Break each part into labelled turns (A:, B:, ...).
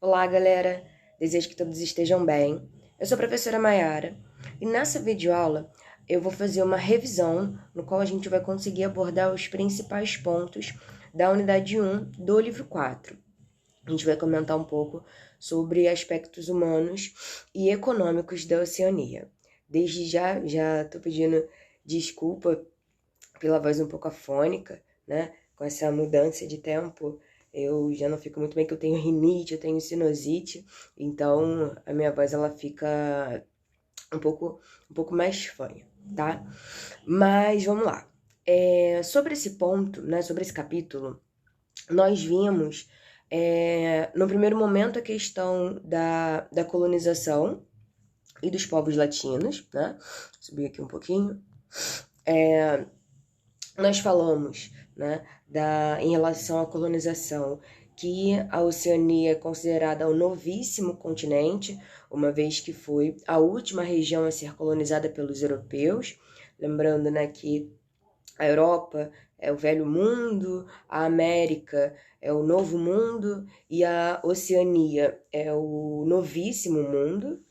A: Olá, galera! Desejo que todos estejam bem. Eu sou a professora Maiara e nessa videoaula eu vou fazer uma revisão no qual a gente vai conseguir abordar os principais pontos da unidade 1 do livro 4. A gente vai comentar um pouco sobre aspectos humanos e econômicos da Oceania. Desde já tô pedindo desculpa pela voz um pouco afônica, né? Com essa mudança de tempo, eu já não fico muito bem, que eu tenho rinite, eu tenho sinusite, então a minha voz ela fica um pouco mais fanha, tá? Mas vamos lá. Sobre esse ponto, né? Sobre esse capítulo, nós vimos no primeiro momento a questão da colonização e dos povos latinos, né? Vou subir aqui um pouquinho. Nós falamos, né, em relação à colonização, que a Oceania é considerada o novíssimo continente, uma vez que foi a última região a ser colonizada pelos europeus. Lembrando, né, que a Europa é o velho mundo, a América é o novo mundo e a Oceania é o novíssimo mundo.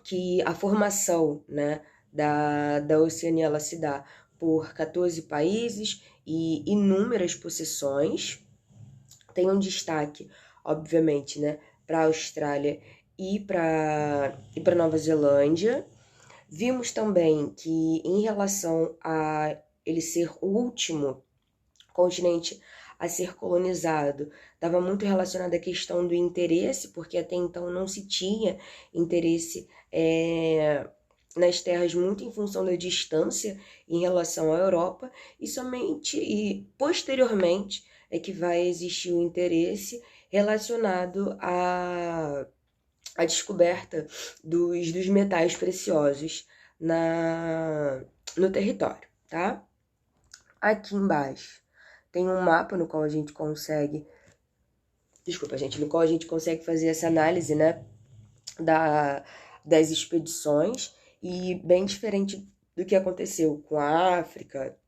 A: Que a formação, né, da Oceania ela se dá por 14 países e inúmeras possessões. Tem um destaque, obviamente, né, para a Austrália e para Nova Zelândia. Vimos também que, em relação a ele ser o último continente a ser colonizado, estava muito relacionado à questão do interesse, porque até então não se tinha interesse nas terras, muito em função da distância em relação à Europa, e posteriormente é que vai existir o interesse relacionado à descoberta dos metais preciosos no território, tá? Aqui embaixo tem um mapa no qual a gente consegue, no qual a gente consegue fazer essa análise, né, das expedições, e bem diferente do que aconteceu com a África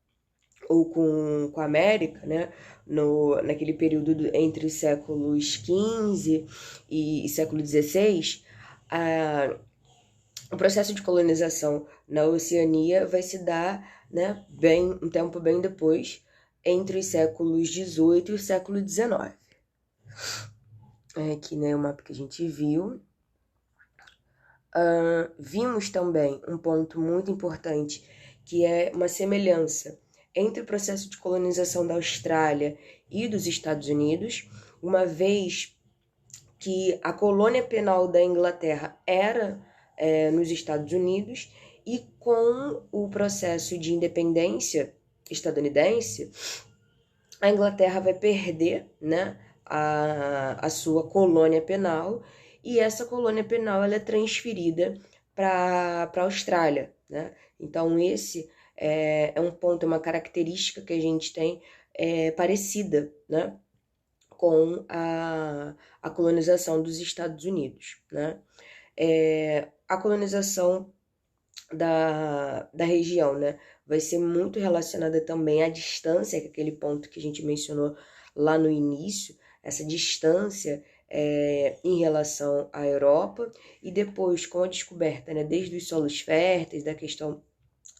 A: ou com a América, né, naquele período entre os séculos XV e século XVI, o processo de colonização na Oceania vai se dar, né, um tempo bem depois, entre os séculos XVIII e o século XIX. Aqui, né, o mapa que a gente viu. Vimos também um ponto muito importante, que é uma semelhança entre o processo de colonização da Austrália e dos Estados Unidos, uma vez que a colônia penal da Inglaterra era nos Estados Unidos, e com o processo de independência estadunidense, a Inglaterra vai perder, né, a sua colônia penal, e essa colônia penal ela é transferida para a Austrália, né? Então esse é um ponto, é uma característica que a gente tem parecida, né, com a colonização dos Estados Unidos, né? A colonização da região, né, vai ser muito relacionada também à distância, que é aquele ponto que a gente mencionou lá no início, essa distância em relação à Europa, e depois com a descoberta, né, desde os solos férteis, da questão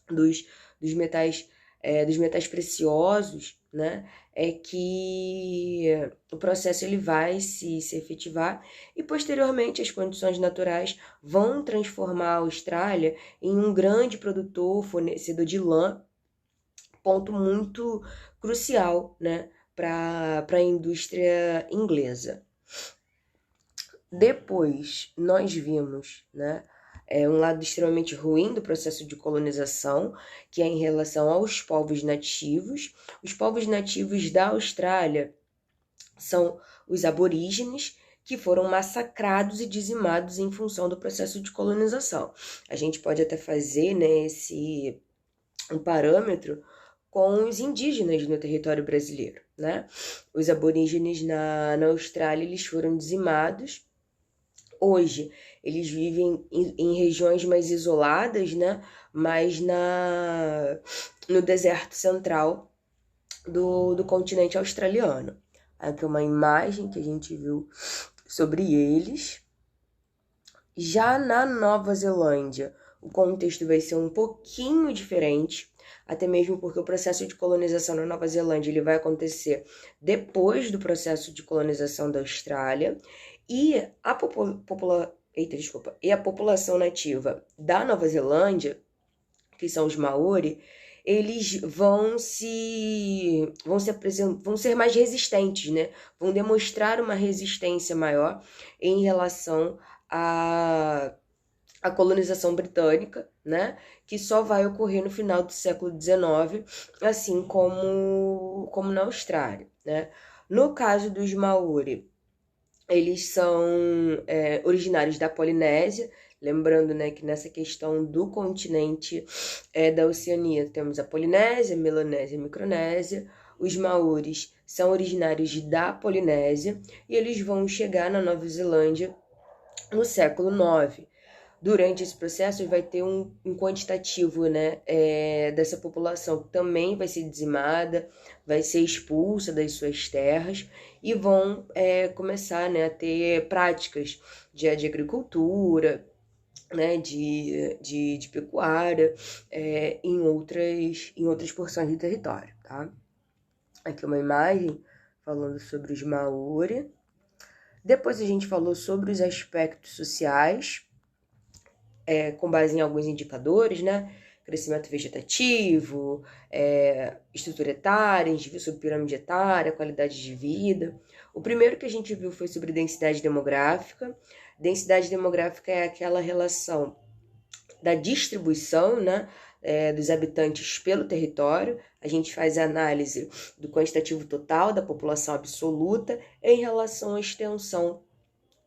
A: dos metais preciosos, né, é que o processo ele vai se efetivar, e posteriormente as condições naturais vão transformar a Austrália em um grande produtor, fornecedor de lã, ponto muito crucial, né, para a indústria inglesa. Depois nós vimos, né, um lado extremamente ruim do processo de colonização, que é em relação aos povos nativos. Os povos nativos da Austrália são os aborígenes, que foram massacrados e dizimados em função do processo de colonização. A gente pode até fazer, né, um parâmetro com os indígenas no território brasileiro, né? Os aborígenes na Austrália, eles foram dizimados. Hoje, eles vivem em regiões mais isoladas, né? Mas no deserto central do continente australiano. Aqui é uma imagem que a gente viu sobre eles. Já na Nova Zelândia, o contexto vai ser um pouquinho diferente, até mesmo porque o processo de colonização na Nova Zelândia ele vai acontecer depois do processo de colonização da Austrália, e a população nativa da Nova Zelândia, que são os Maori, eles vão ser mais resistentes, né? Vão demonstrar uma resistência maior em relação a colonização britânica, né, que só vai ocorrer no final do século XIX, assim como na Austrália, né. No caso dos Maori, eles são originários da Polinésia, lembrando, né, que nessa questão do continente da Oceania temos a Polinésia, Melanésia e Micronésia. Os Maoris são originários da Polinésia e eles vão chegar na Nova Zelândia no século IX. Durante esse processo vai ter um quantitativo, né, dessa população que também vai ser dizimada, vai ser expulsa das suas terras e vão começar, né, a ter práticas de agricultura, né, de pecuária em outras porções do território, tá? Aqui uma imagem falando sobre os Maori. Depois a gente falou sobre os aspectos sociais, com base em alguns indicadores, né? Crescimento vegetativo, estrutura etária, a gente viu sobre pirâmide etária, qualidade de vida. O primeiro que a gente viu foi sobre densidade demográfica. Densidade demográfica é aquela relação da distribuição, né, dos habitantes pelo território. A gente faz a análise do quantitativo total da população absoluta em relação à extensão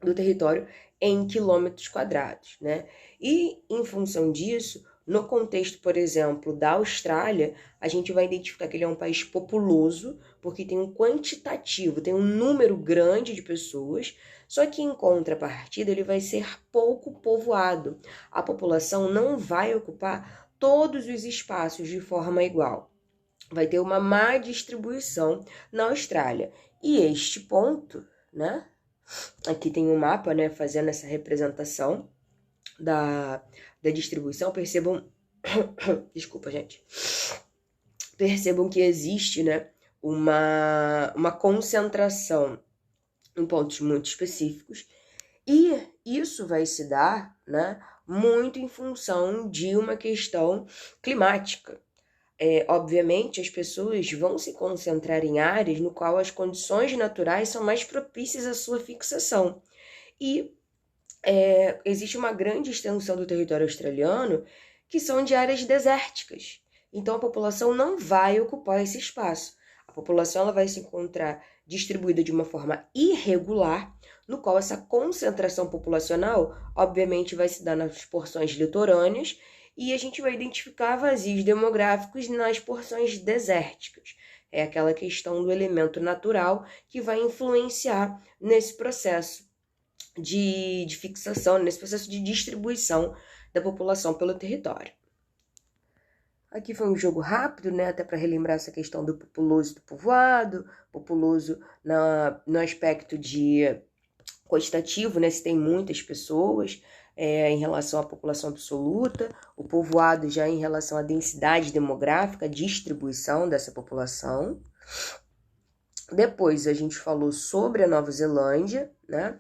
A: do território em quilômetros quadrados, né? E, em função disso, no contexto, por exemplo, da Austrália, a gente vai identificar que ele é um país populoso, porque tem um quantitativo, tem um número grande de pessoas, só que, em contrapartida, ele vai ser pouco povoado. A população não vai ocupar todos os espaços de forma igual. Vai ter uma má distribuição na Austrália. E este ponto, né? Aqui tem um mapa, né, fazendo essa representação da distribuição. Percebam, desculpa, gente. Percebam que existe, né, uma concentração em pontos muito específicos, e isso vai se dar, né, muito em função de uma questão climática. Obviamente, as pessoas vão se concentrar em áreas no qual as condições naturais são mais propícias à sua fixação. E existe uma grande extensão do território australiano que são de áreas desérticas. Então, a população não vai ocupar esse espaço. A população ela vai se encontrar distribuída de uma forma irregular, no qual essa concentração populacional, obviamente, vai se dar nas porções litorâneas, e a gente vai identificar vazios demográficos nas porções desérticas. É aquela questão do elemento natural que vai influenciar nesse processo de fixação, nesse processo de distribuição da população pelo território. Aqui foi um jogo rápido, né, até para relembrar essa questão do populoso e do povoado, populoso no aspecto de quantitativo, né, se tem muitas pessoas, em relação à população absoluta, o povoado já em relação à densidade demográfica, distribuição dessa população. Depois a gente falou sobre a Nova Zelândia, né?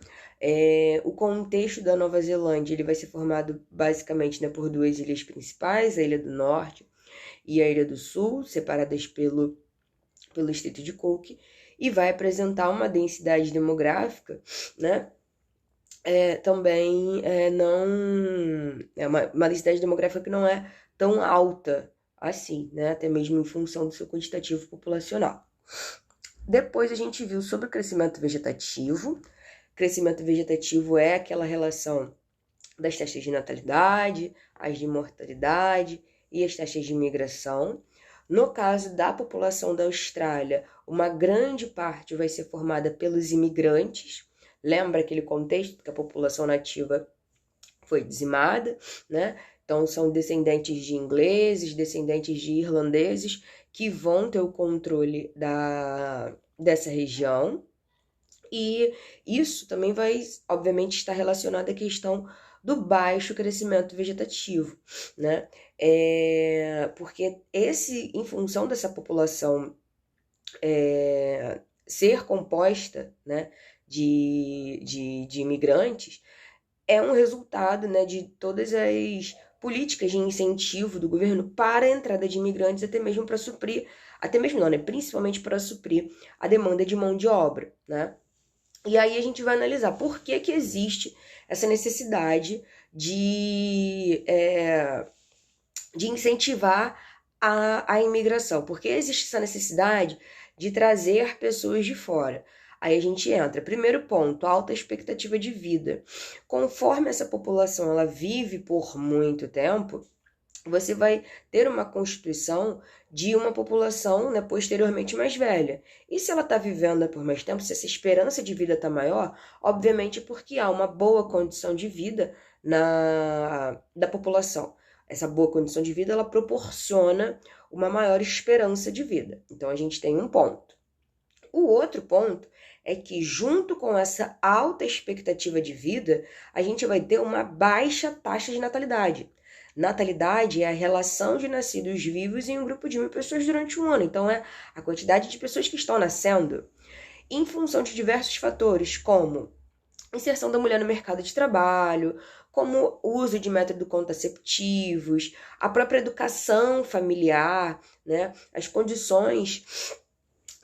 A: O contexto da Nova Zelândia ele vai ser formado basicamente, né, por duas ilhas principais, a Ilha do Norte e a Ilha do Sul, separadas pelo Estreito de Cook, e vai apresentar uma densidade demográfica, né? Também não é uma densidade demográfica que não é tão alta assim, né? Até mesmo em função do seu quantitativo populacional. Depois a gente viu sobre o crescimento vegetativo. Crescimento vegetativo é aquela relação das taxas de natalidade, as de mortalidade e as taxas de migração. No caso da população da Austrália, uma grande parte vai ser formada pelos imigrantes. Lembra aquele contexto que a população nativa foi dizimada, né? Então, são descendentes de ingleses, descendentes de irlandeses, que vão ter o controle dessa região, e isso também vai, obviamente, estar relacionado à questão do baixo crescimento vegetativo, né? Porque em função dessa população ser composta, né, de imigrantes, é um resultado, né, de todas as políticas de incentivo do governo para a entrada de imigrantes, até mesmo para suprir, até mesmo não, né, principalmente para suprir a demanda de mão de obra, né? E aí a gente vai analisar por que que existe essa necessidade de incentivar a imigração. Por que existe essa necessidade de trazer pessoas de fora? Aí a gente entra. Primeiro ponto, alta expectativa de vida. Conforme essa população ela vive por muito tempo, você vai ter uma constituição de uma população, né, posteriormente mais velha. E se ela está vivendo por mais tempo, se essa esperança de vida está maior, obviamente porque há uma boa condição de vida da população. Essa boa condição de vida ela proporciona uma maior esperança de vida. Então a gente tem um ponto. O outro ponto é que, junto com essa alta expectativa de vida, a gente vai ter uma baixa taxa de natalidade. Natalidade é a relação de nascidos vivos em um grupo de 1.000 pessoas durante um ano. Então, é a quantidade de pessoas que estão nascendo em função de diversos fatores, como inserção da mulher no mercado de trabalho, como o uso de métodos contraceptivos, a própria educação familiar, né? As condições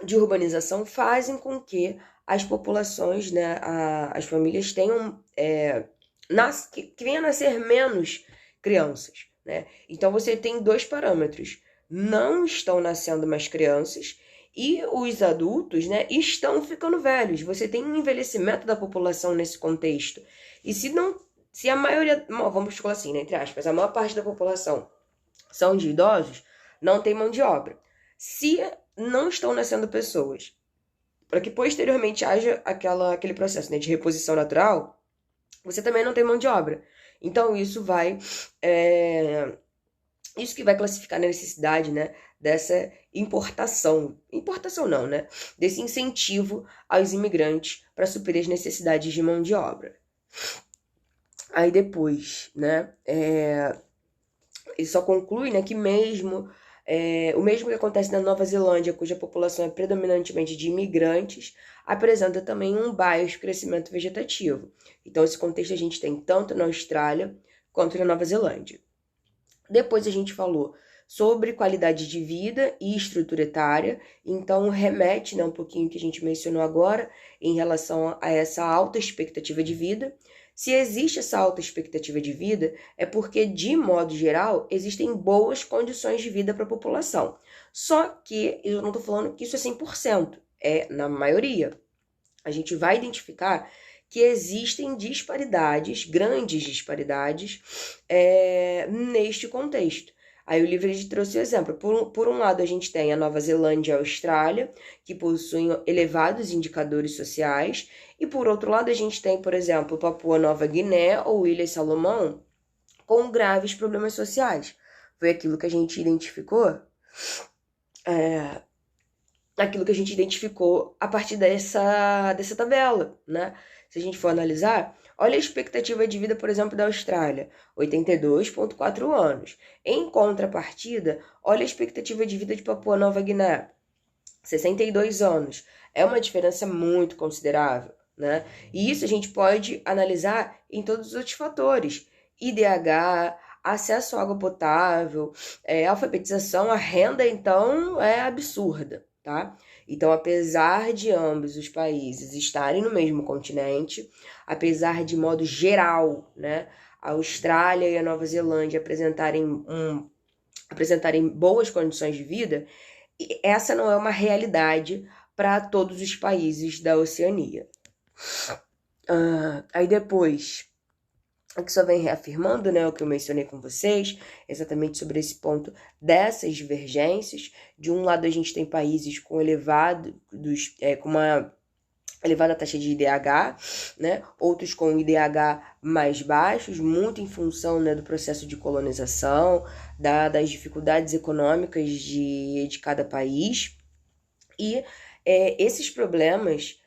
A: de urbanização fazem com que as populações, né, as famílias tenham que venham a nascer menos crianças, né? Então você tem dois parâmetros: não estão nascendo mais crianças e os adultos, né, estão ficando velhos. Você tem um envelhecimento da população nesse contexto. E se a maioria, vamos falar assim, né, entre aspas, a maior parte da população são de idosos, não tem mão de obra. Se não estão nascendo pessoas, para que posteriormente haja aquele processo, né, de reposição natural, você também não tem mão de obra. Então isso que vai classificar a necessidade, né, dessa importação não, né, desse incentivo aos imigrantes para suprir as necessidades de mão de obra. Aí depois, né, ele só conclui, né, que o mesmo que acontece na Nova Zelândia, cuja população é predominantemente de imigrantes, apresenta também um baixo crescimento vegetativo. Então, esse contexto a gente tem tanto na Austrália quanto na Nova Zelândia. Depois a gente falou sobre qualidade de vida e estrutura etária, então remete, né, um pouquinho que a gente mencionou agora em relação a essa alta expectativa de vida. Se existe essa alta expectativa de vida, é porque, de modo geral, existem boas condições de vida para a população. Só que eu não estou falando que isso é 100%, é na maioria. A gente vai identificar que existem disparidades, grandes disparidades, neste contexto. Aí o livro trouxe o exemplo. Por um lado, a gente tem a Nova Zelândia e a Austrália, que possuem elevados indicadores sociais, e por outro lado, a gente tem, por exemplo, Papua Nova Guiné ou Ilhas Salomão, com graves problemas sociais. Foi aquilo que a gente identificou, a partir dessa tabela, né? Se a gente for analisar, olha a expectativa de vida, por exemplo, da Austrália, 82,4 anos. Em contrapartida, olha a expectativa de vida de Papua Nova Guiné, 62 anos. É uma diferença muito considerável, né? E isso a gente pode analisar em todos os outros fatores: IDH, acesso à água potável, alfabetização, a renda, então, é absurda, tá? Então, apesar de ambos os países estarem no mesmo continente, apesar de modo geral, né, a Austrália e a Nova Zelândia apresentarem boas condições de vida, essa não é uma realidade para todos os países da Oceania. Aí depois, aqui só vem reafirmando, né, o que eu mencionei com vocês, exatamente sobre esse ponto dessas divergências. De um lado, a gente tem países com com uma elevada taxa de IDH, né? Outros com IDH mais baixos, muito em função, né, do processo de colonização, das dificuldades econômicas de cada país. E esses problemas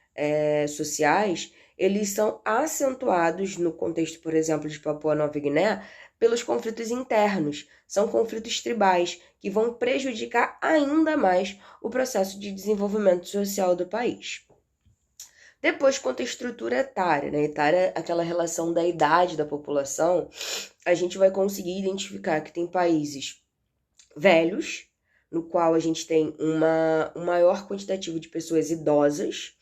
A: sociais, eles são acentuados no contexto, por exemplo, de Papua Nova Guiné, pelos conflitos internos. São conflitos tribais que vão prejudicar ainda mais o processo de desenvolvimento social do país. Depois, quanto à estrutura etária, né? Etária, aquela relação da idade da população, a gente vai conseguir identificar que tem países velhos, no qual a gente tem um maior quantitativo de pessoas idosas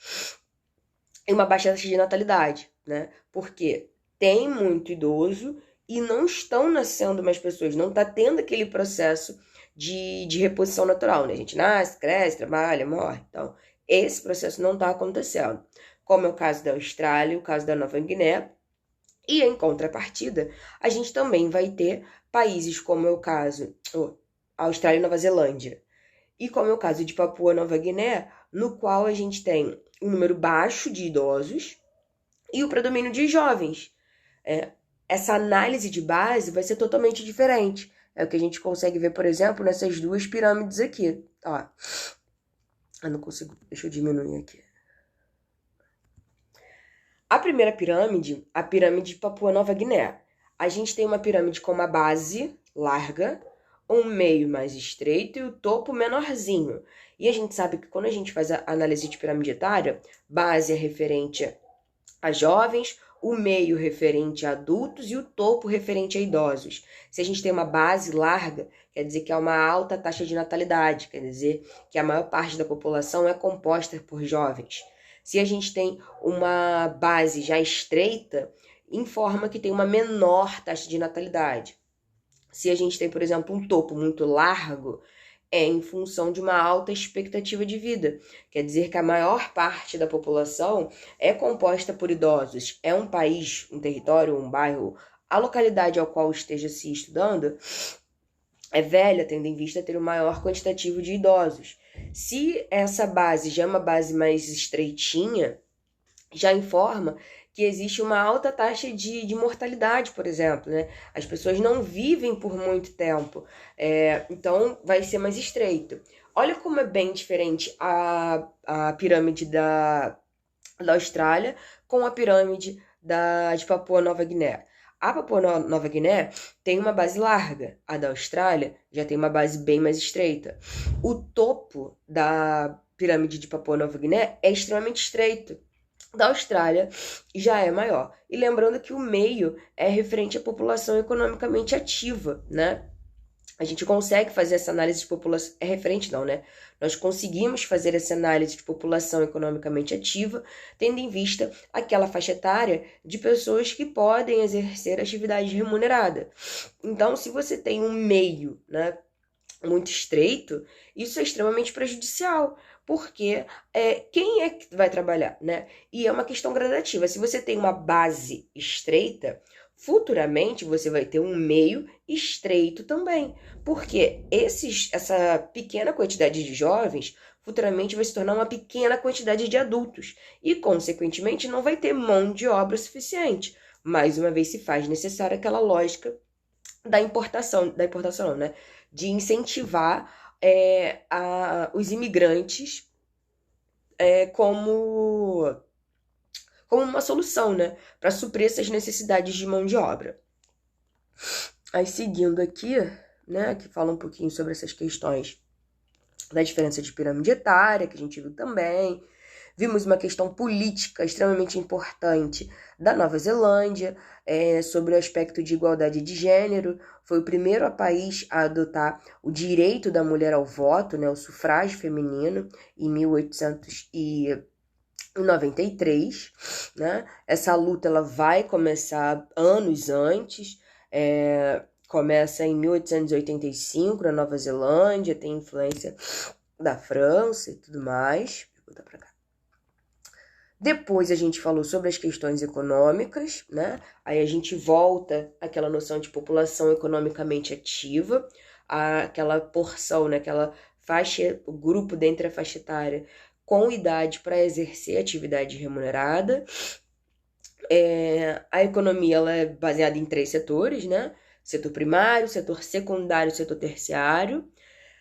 A: e uma baixa taxa de natalidade, né? Porque tem muito idoso e não estão nascendo mais pessoas, não está tendo aquele processo de reposição natural, né? A gente nasce, cresce, trabalha, morre. Então, esse processo não está acontecendo. Como é o caso da Austrália, o caso da Nova Guiné. E em contrapartida, a gente também vai ter países como é o caso Austrália e Nova Zelândia. E como é o caso de Papua Nova Guiné, no qual a gente tem um número baixo de idosos e o predomínio de jovens. Essa análise de base vai ser totalmente diferente. É o que a gente consegue ver, por exemplo, nessas duas pirâmides aqui. Ó. Eu não consigo. Deixa eu diminuir aqui. A primeira pirâmide, a pirâmide de Papua Nova Guiné. A gente tem uma pirâmide com uma base larga, um meio mais estreito e o topo menorzinho. E a gente sabe que quando a gente faz a análise de pirâmide etária, base é referente a jovens, o meio referente a adultos e o topo referente a idosos. Se a gente tem uma base larga, quer dizer que há uma alta taxa de natalidade, quer dizer que a maior parte da população é composta por jovens. Se a gente tem uma base já estreita, informa que tem uma menor taxa de natalidade. Se a gente tem, por exemplo, um topo muito largo, é em função de uma alta expectativa de vida. Quer dizer que a maior parte da população é composta por idosos. É um país, um território, um bairro, a localidade ao qual esteja se estudando é velha, tendo em vista ter o maior quantitativo de idosos. Se essa base já é uma base mais estreitinha, já informa que existe uma alta taxa de mortalidade, por exemplo, né? As pessoas não vivem por muito tempo, então vai ser mais estreito. Olha como é bem diferente a pirâmide da Austrália com a pirâmide de Papua Nova Guiné. A Papua Nova Guiné tem uma base larga, a da Austrália já tem uma base bem mais estreita. O topo da pirâmide de Papua Nova Guiné é extremamente estreito. Da Austrália já é maior. E lembrando que o meio é referente à população economicamente ativa, né? A gente consegue fazer essa análise de população... É referente não, né? Nós conseguimos fazer essa análise de população economicamente ativa, tendo em vista aquela faixa etária de pessoas que podem exercer atividade remunerada. Então, se você tem um meio, né, muito estreito, isso é extremamente prejudicial, porque quem é que vai trabalhar, né? E é uma questão gradativa. Se você tem uma base estreita, futuramente você vai ter um meio estreito também, porque essa pequena quantidade de jovens futuramente vai se tornar uma pequena quantidade de adultos e, consequentemente, não vai ter mão de obra suficiente. Mais uma vez se faz necessária aquela lógica da importação não, né? De incentivar os imigrantes como uma solução, né? Para suprir essas necessidades de mão de obra. Aí, seguindo aqui, né? Que fala um pouquinho sobre essas questões da diferença de pirâmide etária, que a gente viu também. Vimos uma questão política extremamente importante da Nova Zelândia, sobre o aspecto de igualdade de gênero. Foi o primeiro país a adotar o direito da mulher ao voto, né, o sufrágio feminino, em 1893. Né? Essa luta ela vai começar anos antes, começa em 1885 na Nova Zelândia, tem influência da França e tudo mais. Vou botar pra cá. Depois a gente falou sobre as questões econômicas, né? Aí a gente volta àquela noção de população economicamente ativa, aquela porção, né? Aquela faixa, o grupo dentro da faixa etária com idade para exercer atividade remunerada. A economia ela é baseada em 3 setores, né? Setor primário, setor secundário, setor terciário.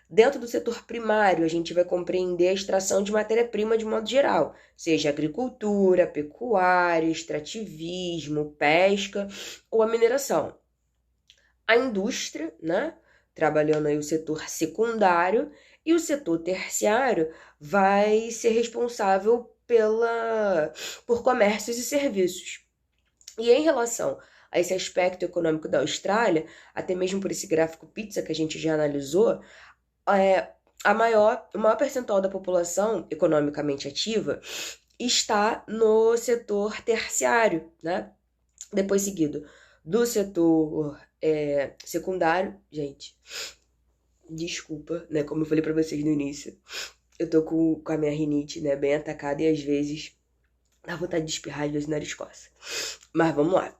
A: Dentro do setor primário, a gente vai compreender a extração de matéria-prima de modo geral, seja agricultura, pecuária, extrativismo, pesca ou a mineração. A indústria, né, trabalhando aí o setor secundário, e o setor terciário vai ser responsável por comércios e serviços. E em relação a esse aspecto econômico da Austrália, até mesmo por esse gráfico pizza que a gente já analisou, o maior percentual da população economicamente ativa está no setor terciário, né? Depois seguido do setor secundário. Gente, desculpa, né? Como eu falei pra vocês no início, eu tô com a minha rinite, né? Bem atacada e às vezes dá vontade de espirrar, às vezes o nariz coça. Mas vamos lá.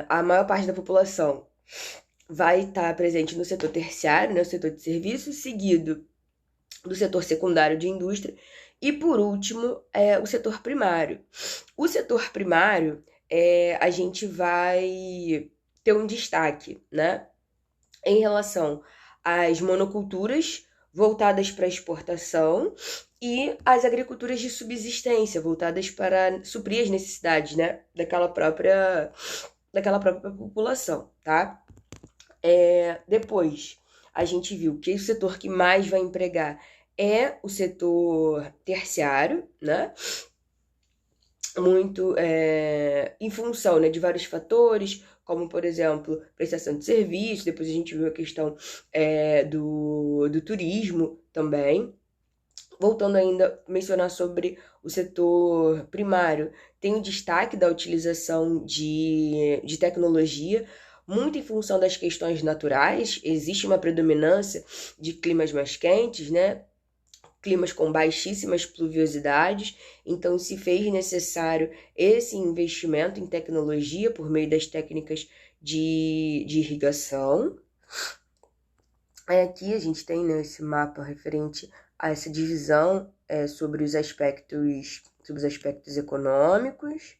A: A maior parte da população vai estar presente no setor terciário, né, o setor de serviços, seguido do setor secundário de indústria e, por último, o setor primário. O setor primário, a gente vai ter um destaque, né, em relação às monoculturas voltadas para exportação e as agriculturas de subsistência voltadas para suprir as necessidades, né, daquela própria população, tá? Depois, a gente viu que o setor que mais vai empregar é o setor terciário, né? Muito em função, né, de vários fatores, como, por exemplo, prestação de serviço. Depois a gente viu a questão do turismo também. Voltando ainda a mencionar sobre o setor primário, tem o destaque da utilização de tecnologia, muito em função das questões naturais. Existe uma predominância de climas mais quentes, né? Climas com baixíssimas pluviosidades, então se fez necessário esse investimento em tecnologia por meio das técnicas de irrigação. Aí aqui a gente tem, né, esse mapa referente a essa divisão sobre os aspectos econômicos.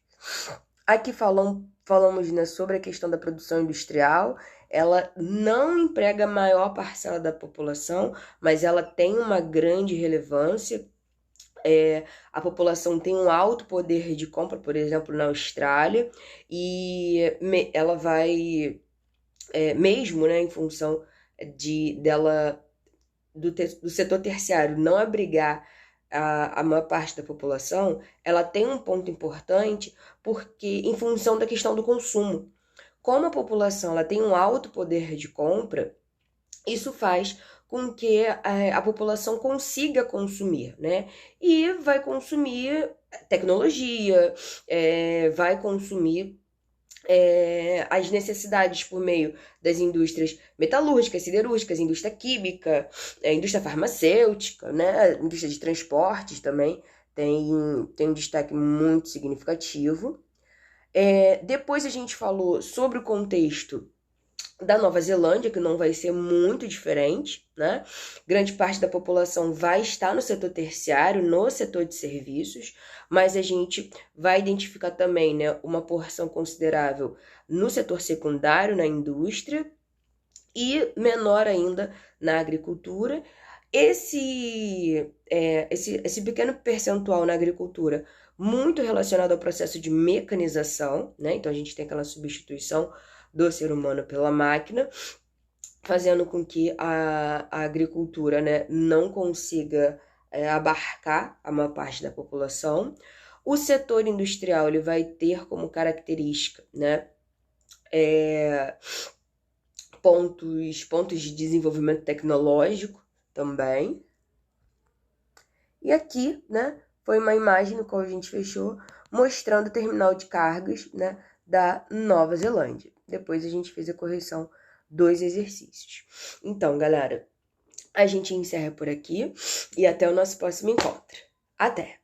A: Aqui falamos, né, sobre a questão da produção industrial. Ela não emprega a maior parcela da população, mas ela tem uma grande relevância. A população tem um alto poder de compra, por exemplo, na Austrália, e ela vai, mesmo, né, em função do setor terciário não abrigar a maior parte da população, ela tem um ponto importante porque em função da questão do consumo. Como a população ela tem um alto poder de compra, isso faz com que a população consiga consumir, né? E vai consumir tecnologia, vai consumir as necessidades por meio das indústrias metalúrgicas, siderúrgicas, indústria química, indústria farmacêutica, né? Indústria de transportes também tem um destaque muito significativo. Depois a gente falou sobre o contexto da Nova Zelândia, que não vai ser muito diferente, né? Grande parte da população vai estar no setor terciário, no setor de serviços, mas a gente vai identificar também, né, uma porção considerável no setor secundário, na indústria, e menor ainda na agricultura. Esse pequeno percentual na agricultura, muito relacionado ao processo de mecanização, né? Então a gente tem aquela substituição do ser humano pela máquina, fazendo com que a agricultura, né, não consiga abarcar a maior parte da população. O setor industrial ele vai ter como característica, né, pontos de desenvolvimento tecnológico também. E aqui, né, foi uma imagem no qual a gente fechou, mostrando o terminal de cargas, né, da Nova Zelândia. Depois a gente fez a correção dos exercícios. Então, galera, a gente encerra por aqui e até o nosso próximo encontro. Até!